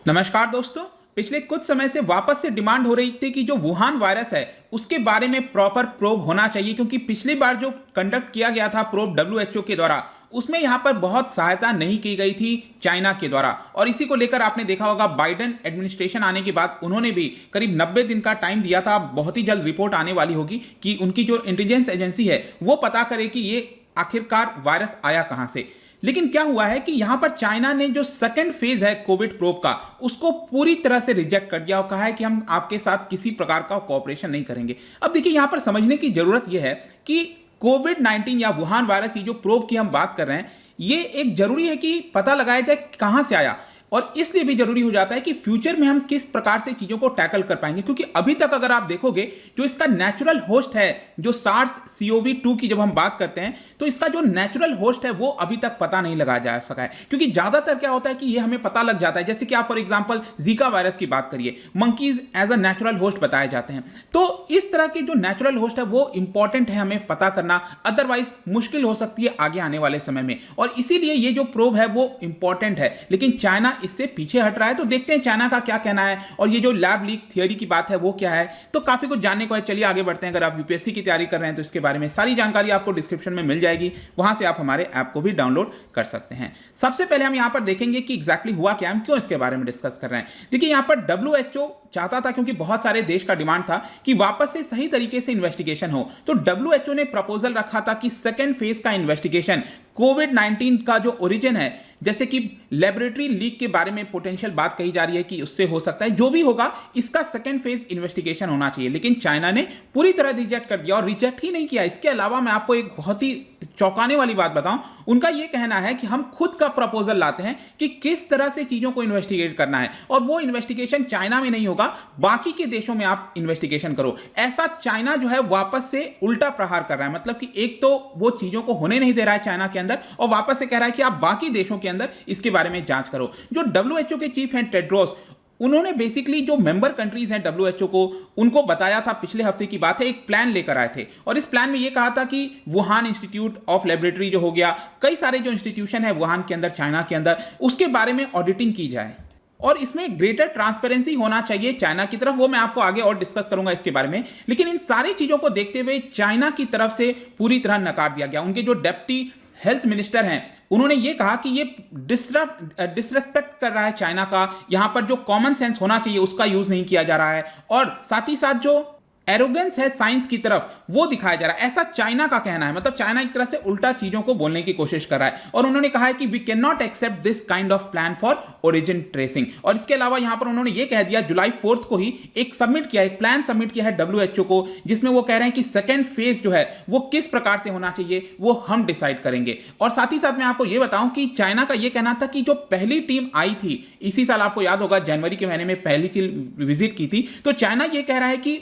नमस्कार दोस्तों। पिछले कुछ समय से वापस से डिमांड हो रही थी कि जो वुहान वायरस है उसके बारे में प्रॉपर प्रोब होना चाहिए, क्योंकि पिछली बार जो कंडक्ट किया गया था प्रोब डब्ल्यूएचओ के द्वारा उसमें यहां पर बहुत सहायता नहीं की गई थी चाइना के द्वारा। और इसी को लेकर आपने देखा होगा बाइडेन एडमिनिस्ट्रेशन आने के बाद उन्होंने भी करीब 90 दिन का टाइम दिया था। बहुत ही जल्द रिपोर्ट आने वाली होगी कि उनकी जो इंटेलिजेंस एजेंसी है वो पता करे कि ये आखिरकार वायरस आया कहां से। लेकिन क्या हुआ है कि यहां पर चाइना ने जो सेकंड फेज है कोविड प्रोब का उसको पूरी तरह से रिजेक्ट कर दिया और कहा है कि हम आपके साथ किसी प्रकार का कोऑपरेशन नहीं करेंगे। अब देखिए यहां पर समझने की जरूरत यह है कि कोविड 19 या वुहान वायरस की जो प्रोब की हम बात कर रहे हैं ये एक जरूरी है कि पता लगाया जाए कहां से आया, और इसलिए भी जरूरी हो जाता है कि फ्यूचर में हम किस प्रकार से चीजों को टैकल कर पाएंगे। क्योंकि अभी तक अगर आप देखोगे जो इसका नेचुरल होस्ट है, जो सार्स CoV-2 की जब हम बात करते हैं तो इसका जो नेचुरल होस्ट है वो अभी तक पता नहीं लगाया जा सका है। क्योंकि ज्यादातर क्या होता है कि ये हमें पता लग जाता है, जैसे कि आप फॉर एग्जांपल जीका वायरस की बात करिए, monkeys as a natural host बताए जाते हैं। तो इस तरह के जो नेचुरल होस्ट है वो इंपॉर्टेंट है हमें पता करना, अदरवाइज मुश्किल हो सकती है आगे आने वाले समय में। और इसीलिए ये जो प्रोब है वो इंपॉर्टेंट है, लेकिन चाइना इससे पीछे हट रहा है। तो देखते हैं चाइना का क्या कहना है और ये जो लैब लीक थियरी की बात है वो क्या है। तो काफी कुछ जानने को है, चलिए आगे बढ़ते हैं। अगर आप यूपीएससी की तैयारी कर रहे हैं तो इसके बारे में सारी जानकारी आपको डिस्क्रिप्शन में मिल जाएगी, वहां से आप हमारे ऐप को भी डाउनलोड कर सकते हैं। सबसे पहले हम यहां पर देखेंगे कि एग्जैक्टली हुआ क्या, हम क्यों इसके बारे में डिस्कस कर रहे हैं। देखिए यहां पर डब्ल्यूएचओ चाहता था, क्योंकि बहुत सारे देश का डिमांड था कि वापस से सही तरीके से इन्वेस्टिगेशन हो, तो डब्ल्यूएचओ ने प्रपोजल रखा था कि सेकेंड फेज का इन्वेस्टिगेशन कोविड 19 का जो ओरिजिन है, जैसे कि लेबोरेटरी लीक के बारे में पोटेंशियल बात कही जा रही है कि उससे हो सकता है, जो भी होगा इसका सेकंड फेज इन्वेस्टिगेशन होना चाहिए। लेकिन चाइना ने पूरी तरह रिजेक्ट कर दिया, और रिजेक्ट ही नहीं किया, इसके अलावा मैं आपको एक बहुत ही चौंकाने वाली बात बताऊं, उनका यह कहना है कि हम खुद का प्रपोजल लाते हैं कि किस तरह से चीजों को इन्वेस्टिगेट करना है, और वो इन्वेस्टिगेशन चाइना में नहीं होगा, बाकी के देशों में आप इन्वेस्टिगेशन करो। ऐसा चाइना जो है वापस से उल्टा प्रहार कर रहा है, मतलब कि एक तो वो चीजों को होने नहीं दे रहा है चाइना के अंदर, और वापस से कह रहा है कि आप बाकी देशों के अंदर इसके बारे में जांच करो। जो डब्ल्यूएचओ के चीफ हैं टेड्रोस, उन्होंने बेसिकली जो मेंबर कंट्रीज हैं डब्ल्यूएचओ को, उनको बताया था, पिछले हफ्ते की बात है, एक प्लान लेकर आए थे, और इस प्लान में यह कहा था कि वुहान इंस्टीट्यूट ऑफ लेबोरेटरी जो हो गया, कई सारे जो इंस्टीट्यूशन है वुहान के अंदर, चाइना के अंदर, उसके बारे में ऑडिटिंग की जाए, और इसमें ग्रेटर ट्रांसपेरेंसी होना चाहिए चाइना की तरफ। वो मैं आपको आगे और डिस्कस करूंगा इसके बारे में। लेकिन इन सारी चीजों को देखते हुए चाइना की तरफ से पूरी तरह नकार दिया गया। उनके जो डेप्टी हेल्थ मिनिस्टर हैं उन्होंने ये कहा कि ये डिसरेस्पेक्ट कर रहा है चाइना का, यहां पर जो कॉमन सेंस होना चाहिए उसका यूज नहीं किया जा रहा है, और साथ ही साथ जो एरोगेंस है साइंस की तरफ वो दिखाया जा रहा है, ऐसा चाइना का कहना है। मतलब चाइना एक तरह से उल्टा चीजों को बोलने की कोशिश कर रहा है, और उन्होंने कहा है कि we can not accept this kind of plan for origin tracing. और इसके अलावा यहां पर उन्होंने ये कह दिया, जुलाई 4 को ही एक प्लान सबमिट किया है डब्ल्यूएचओ को, जिसमें वो कह रहे हैं कि सेकेंड फेज जो है वो किस प्रकार से होना चाहिए वो हम डिसाइड करेंगे। और साथ ही साथ मैं आपको ये बताऊं कि चाइना का ये कहना था कि जो पहली टीम आई थी इसी साल, आपको याद होगा जनवरी के महीने में पहली टीम विजिट की थी, तो चाइना ये कह रहा है कि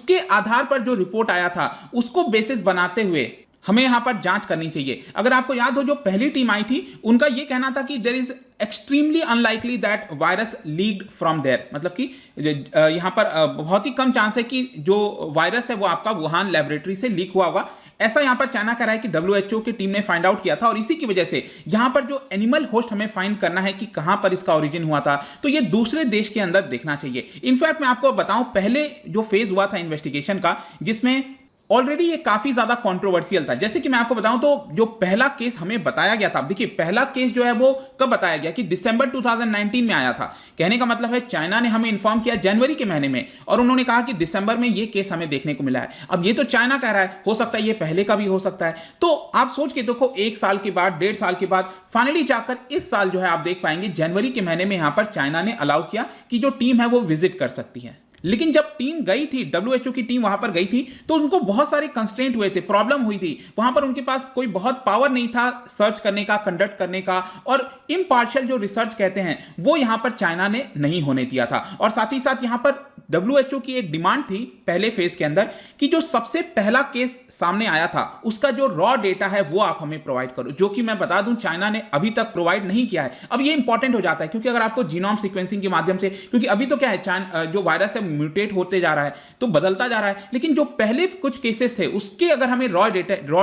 के आधार पर जो रिपोर्ट आया था उसको बेसिस बनाते हुए हमें यहां पर जांच करनी चाहिए। अगर आपको याद हो जो पहली टीम आई थी उनका यह कहना था कि there is extremely unlikely that virus leaked from there, मतलब कि यहां पर बहुत ही कम चांस है कि जो वायरस है वो आपका वुहान लेबोरेटरी से लीक हुआ होगा, ऐसा यहां पर चाइना कह रहा है कि डब्ल्यूएचओ की टीम ने फाइंड आउट किया था। और इसी की वजह से यहां पर जो एनिमल होस्ट हमें फाइंड करना है कि कहां पर इसका ओरिजिन हुआ था, तो ये दूसरे देश के अंदर देखना चाहिए। इनफैक्ट मैं आपको बताऊं, पहले जो फेज हुआ था इन्वेस्टिगेशन का, जिसमें ऑलरेडी ये काफी ज्यादा कंट्रोवर्शियल था। जैसे कि मैं आपको बताऊं तो जो पहला केस हमें बताया गया था, देखिए पहला केस जो है वो कब बताया गया कि दिसंबर 2019 में आया था। कहने का मतलब है चाइना ने हमें इन्फॉर्म किया जनवरी के महीने में, और उन्होंने कहा कि दिसंबर में ये केस हमें देखने को मिला है। अब ये तो चाइना कह रहा है, हो सकता है ये पहले का भी हो सकता है। तो आप सोच के देखो, एक साल के बाद, 1.5 साल के बाद फाइनली जाकर इस साल जो है आप देख पाएंगे जनवरी के महीने में यहां पर चाइना ने अलाउ किया कि जो टीम है वो विजिट कर सकती है। लेकिन जब टीम गई थी, डब्ल्यूएचओ की टीम वहां पर गई थी, तो उनको बहुत सारे कंस्ट्रेंट हुए थे, प्रॉब्लम हुई थी। वहां पर उनके पास कोई बहुत पावर नहीं था सर्च करने का, कंडक्ट करने का, और इम्पार्शियल जो रिसर्च कहते हैं वो यहां पर चाइना ने नहीं होने दिया था। और साथ ही साथ यहां पर डब्ल्यूएचओ की एक डिमांड थी पहले फेज के अंदर कि जो सबसे पहला केस सामने आया था उसका जो रॉ डेटा है वो आप हमें प्रोवाइड करो, जो कि मैं बता दूं चाइना ने अभी तक प्रोवाइड नहीं किया है। अब ये इंपॉर्टेंट हो जाता है, क्योंकि अगर आपको जीनोम सीक्वेंसिंग के माध्यम से, क्योंकि अभी तो क्या है जो वायरस है म्यूटेट होते जा रहा है, तो बदलता जा रहा है, लेकिन जो पहले कुछ केसेस थे उसके अगर हमें रॉ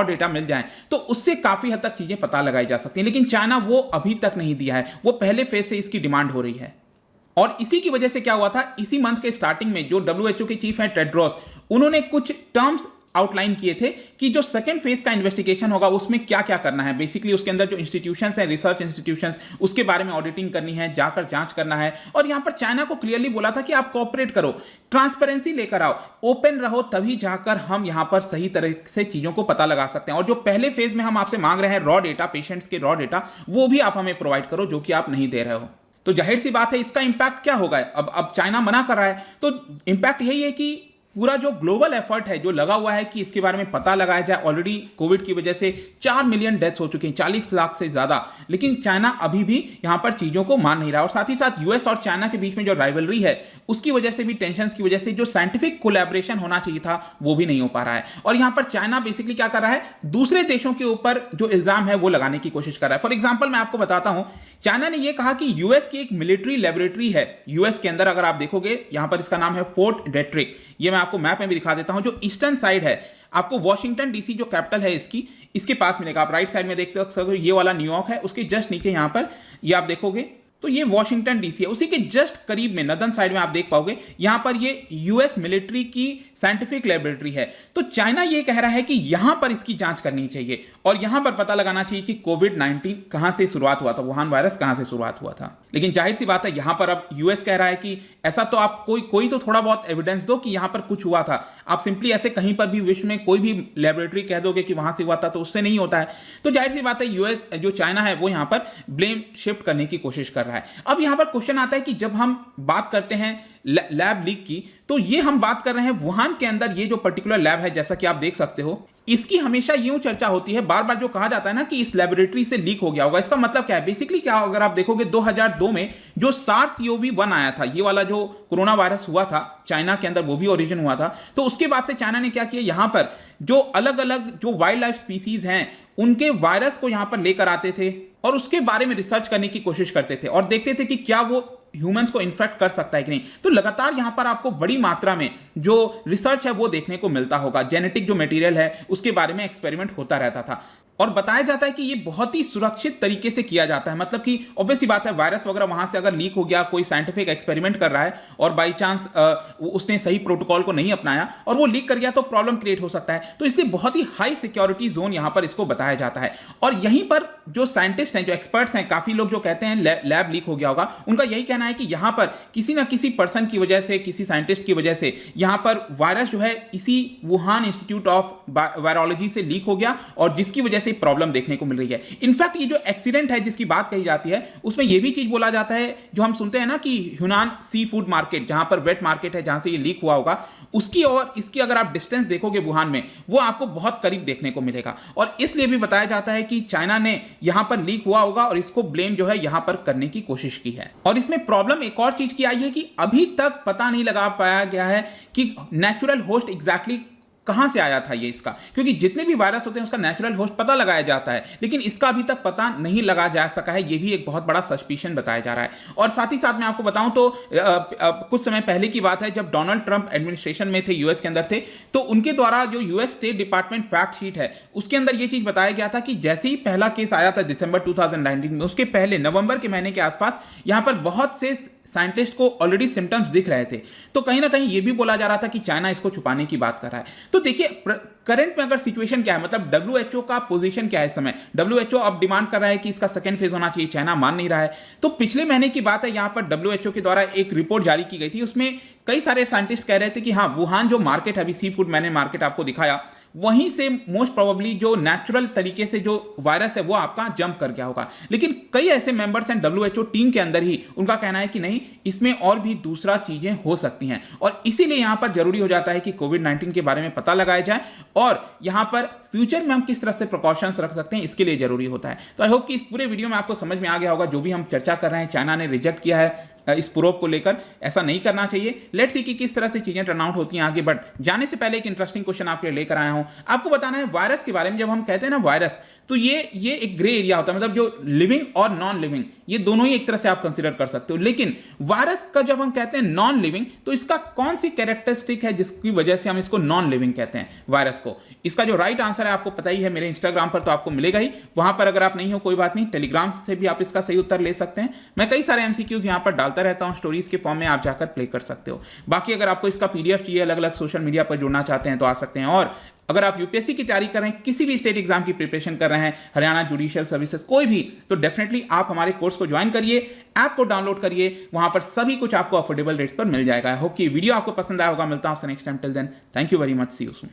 डेटा मिल जाए तो उससे काफी हद तक चीजें पता लगाई जा सकती हैं। लेकिन चाइना वो अभी तक नहीं दिया है, वो पहले फेज से इसकी डिमांड हो रही है। और इसी की वजह से क्या हुआ था, इसी मंथ के स्टार्टिंग में जो डब्ल्यूएचओ के चीफ हैं टेड्रोस, उन्होंने कुछ टर्म्स आउटलाइन किए थे कि जो सेकंड फेज का इन्वेस्टिगेशन होगा उसमें क्या क्या करना है। बेसिकली उसके अंदर जो इंस्टीट्यूशंस हैं, रिसर्च इंस्टीट्यूशंस, उसके बारे में ऑडिटिंग करनी है, जाकर जांच करना है। और यहां पर चाइना को क्लियरली बोला था कि आप कोऑपरेट करो, ट्रांसपेरेंसी लेकर आओ, ओपन रहो, तभी जाकर हम यहां पर सही तरह से चीजों को पता लगा सकते हैं। और जो पहले फेज में हम आपसे मांग रहे हैं रॉ डेटा, पेशेंट्स के रॉ डेटा, वो भी आप हमें प्रोवाइड करो, जो कि आप नहीं दे रहे हो। तो जाहिर सी बात है इसका इंपैक्ट क्या होगा। अब चाइना मना कर रहा है, तो इंपैक्ट यही है कि पूरा जो ग्लोबल एफर्ट है जो लगा हुआ है कि इसके बारे में पता लगाया जाए। ऑलरेडी कोविड की वजह से 4 मिलियन डेथ्स हो चुके हैं, 40 लाख से ज्यादा, लेकिन चाइना अभी भी यहां पर चीजों को मान नहीं रहा। और साथ ही साथ यूएस और चाइना के बीच में जो राइवलरी है उसकी वजह से भी, टेंशन की वजह से जो साइंटिफिक कोलैबोरेशन होना चाहिए था वो भी नहीं हो पा रहा है। और यहां पर चाइना बेसिकली क्या कर रहा है, दूसरे देशों के ऊपर जो इल्जाम है वो लगाने की कोशिश कर रहा है। फॉर एग्जाम्पल मैं आपको बताता हूं, चाइना ने यह कहा कि यूएस की एक मिलिट्री लेबोरेटरी है यूएस के अंदर, अगर आप देखोगे यहां पर इसका नाम है फोर्ट डेट्रिक। ये मैं आपको मैप में भी दिखा देता हूं, जो ईस्टर्न साइड है, आपको वॉशिंगटन डीसी जो कैपिटल है इसके पास मिलेगा। आप राइट साइड में देखते हो, ये वाला न्यूयॉर्क है, उसके जस्ट नीचे यहां पर ये आप देखोगे तो ये वॉशिंगटन डीसी है। उसी के जस्ट करीब में नदन साइड में आप देख पाओगे, यहां पर ये यूएस मिलिट्री की साइंटिफिक लेबोरेटरी है। तो चाइना ये कह रहा है कि यहां पर इसकी जांच करनी चाहिए और यहां पर पता लगाना चाहिए कि कोविड-19 कहां से शुरुआत हुआ था, वुहान वायरस कहां से शुरुआत हुआ था। लेकिन जाहिर सी बात है यहां पर अब यूएस कह रहा है कि ऐसा तो आप कोई तो थोड़ा बहुत एविडेंस दो कि यहां पर कुछ हुआ था। आप सिंपली ऐसे कहीं पर भी विश्व में कोई भी लेबोरेटरी कह दोगे कि वहां से हुआ था तो उससे नहीं होता है। तो जाहिर सी बात है यूएस जो चाइना है वो यहां पर ब्लेम शिफ्ट करने की कोशिश कर रहा है। अब यहां पर क्वेश्चन आता है कि जब हम बात करते हैं लैब लीक की, तो ये हम बात कर रहे हैं वुहान के अंदर ये जो पर्टिकुलर लैब है, जैसा कि आप देख सकते हो, इसकी हमेशा यूं चर्चा होती है, बार बार जो कहा जाता है ना कि इस लेबोरेटरी से लीक हो गया होगा। इसका मतलब क्या है, बेसिकली क्या, अगर आप देखोगे 2002 में जो SARS-CoV-1 आया था, ये वाला जो कोरोना वायरस हुआ था चाइना के अंदर, वो भी ओरिजिन हुआ था। तो उसके बाद से चाइना ने क्या किया, यहां पर जो अलग अलग जो वाइल्ड लाइफ स्पीसीज हैं उनके वायरस को यहां पर लेकर आते थे और उसके बारे में रिसर्च करने की कोशिश करते थे और देखते थे कि क्या वो ह्यूमंस को इन्फेक्ट कर सकता है कि नहीं। तो लगातार यहां पर आपको बड़ी मात्रा में जो रिसर्च है वो देखने को मिलता होगा। जेनेटिक जो मटेरियल है उसके बारे में एक्सपेरिमेंट होता रहता था और बताया जाता है कि ये बहुत ही सुरक्षित तरीके से किया जाता है। मतलब कि ऑब्वियस सी बात है, वायरस वगैरह वहां से अगर लीक हो गया, कोई साइंटिफिक एक्सपेरिमेंट कर रहा है और बाई चांस उसने सही प्रोटोकॉल को नहीं अपनाया और वो लीक कर गया तो प्रॉब्लम क्रिएट हो सकता है। तो इसलिए बहुत ही हाई सिक्योरिटी जोन यहां पर इसको बताया जाता है। और यहीं पर जो साइंटिस्ट हैं, जो एक्सपर्ट्स हैं, काफी लोग जो कहते हैं लैब लीक हो गया होगा, उनका यही कहना है कि यहां पर किसी ना किसी पर्सन की वजह से, किसी साइंटिस्ट की वजह से यहां पर वायरस जो है इसी वुहान इंस्टीट्यूट ऑफ वायरोलॉजी से लीक हो गया और जिसकी वजह से प्रॉब्लम देखने को मिल रही है। इनफैक्ट ये जो एक्सीडेंट है जिसकी बात कही जाती है, उसमें यह भी चीज बोला जाता है, जो हम सुनते हैं ना कि ह्यूनान सी फूड मार्केट, जहां पर वेट मार्केट है, जहां से ये लीक हुआ होगा, उसकी और इसकी अगर आप डिस्टेंस देखोगे वुहान में, वो आपको बहुत करीब देखने को मिलेगा। और इसलिए भी बताया जाता है कि चाइना ने यहां पर लीक हुआ होगा और इसको ब्लेम जो है यहां पर करने की कोशिश की है। और इसमें प्रॉब्लम एक और चीज की आई है कि अभी तक पता नहीं लगा पाया गया है कि नेचुरल होस्ट एग्जैक्टली कहां से आया था ये इसका, क्योंकि जितने भी वायरस होते हैं उसका नेचुरल होस्ट पता लगाया जाता है, लेकिन इसका अभी तक पता नहीं लगा जा सका है। ये भी एक बहुत बड़ा सस्पिशन बताया जा रहा है। और साथ ही साथ मैं आपको बताऊं तो कुछ समय पहले की बात है, जब डोनाल्ड ट्रंप एडमिनिस्ट्रेशन में थे, यूएस के अंदर थे, तो उनके द्वारा जो US state department fact sheet है उसके अंदर ये चीज बताया गया था कि जैसे ही पहला केस आया था दिसंबर 2019 में, उसके पहले नवंबर के महीने के आसपास यहां पर बहुत से साइंटिस्ट को ऑलरेडी सिम्टम्स दिख रहे थे। तो कहीं ना कहीं यह भी बोला जा रहा था कि चाइना इसको छुपाने की बात कर रहा है। तो देखिए करंट में अगर सिचुएशन क्या है, मतलब डब्ल्यूएचओ का पोजीशन क्या है इस समय। डब्ल्यूएचओ अब डिमांड कर रहा है कि इसका सेकंड फेज होना चाहिए, चाइना मान नहीं रहा है। तो पिछले महीने की बात है, यहां पर डब्ल्यूएचओ के द्वारा एक रिपोर्ट जारी की गई थी, उसमें कई सारे साइंटिस्ट कह रहे थे कि हाँ, वुहान जो मार्केट है, अभी सी फूड मैंने मार्केट आपको दिखाया, वहीं से मोस्ट प्रोबेबली जो नेचुरल तरीके से जो वायरस है वो आपका जंप कर गया होगा। लेकिन कई ऐसे मेंबर्स हैं डब्ल्यूएचओ टीम के अंदर ही, उनका कहना है कि नहीं, इसमें और भी दूसरा चीजें हो सकती हैं और इसीलिए यहां पर जरूरी हो जाता है कि कोविड-19 के बारे में पता लगाया जाए और यहां पर फ्यूचर में हम किस तरह से प्रिकॉशंस रख सकते हैं, इसके लिए जरूरी होता है। तो आई होप कि इस पूरे वीडियो में आपको समझ में आ गया होगा जो भी हम चर्चा कर रहे हैं। चाइना ने रिजेक्ट किया है इस प्रोब को लेकर, ऐसा नहीं करना चाहिए। लेट्स सी कि किस तरह से चीजें टर्न आउट होती हैं आगे। बट जाने से पहले एक इंटरेस्टिंग क्वेश्चन आपके लिए लेकर आया हूं, आपको बताना है वायरस के बारे में। जब हम कहते हैं ना वायरस, तो ये एक ग्रे एरिया होता है, मतलब जो लिविंग और नॉन लिविंग ये दोनों ही एक तरह से आप कंसीडर कर सकते हो। लेकिन वायरस का जब हम कहते हैं नॉन लिविंग, तो इसका कौन सी कैरेक्टरिस्टिक है जिसकी वजह से हम इसको नॉन लिविंग कहते हैं वायरस को? इसका जो राइट आंसर है आपको पता ही है, मेरे इंस्टाग्राम पर तो आपको मिलेगा ही, वहां पर अगर आप नहीं हो कोई बात नहीं, टेलीग्राम से भी आप इसका सही उत्तर ले सकते हैं। मैं कई सारे एमसीक्यूज यहां पर डालता रहता हूं स्टोरीज के फॉर्म में, आप जाकर प्ले कर सकते हो। बाकी अगर आपको इसका पीडीएफ चाहिए, अलग अलग सोशल मीडिया पर जुड़ना चाहते हैं तो आ सकते हैं। और अगर आप यूपीएससी की तैयारी कर रहे हैं, किसी भी स्टेट एग्जाम की प्रिपरेशन कर रहे हैं, हरियाणा जुडिशियल सर्विसेज कोई भी, तो डेफिनेटली आप हमारे कोर्स को ज्वाइन करिए, ऐप को डाउनलोड करिए, वहां पर सभी कुछ आपको अफोर्डेबल रेट्स पर मिल जाएगा। आई होप कि वीडियो आपको पसंद आया होगा। मिलता हूं आपसे next time, till then thank you very much, see you soon.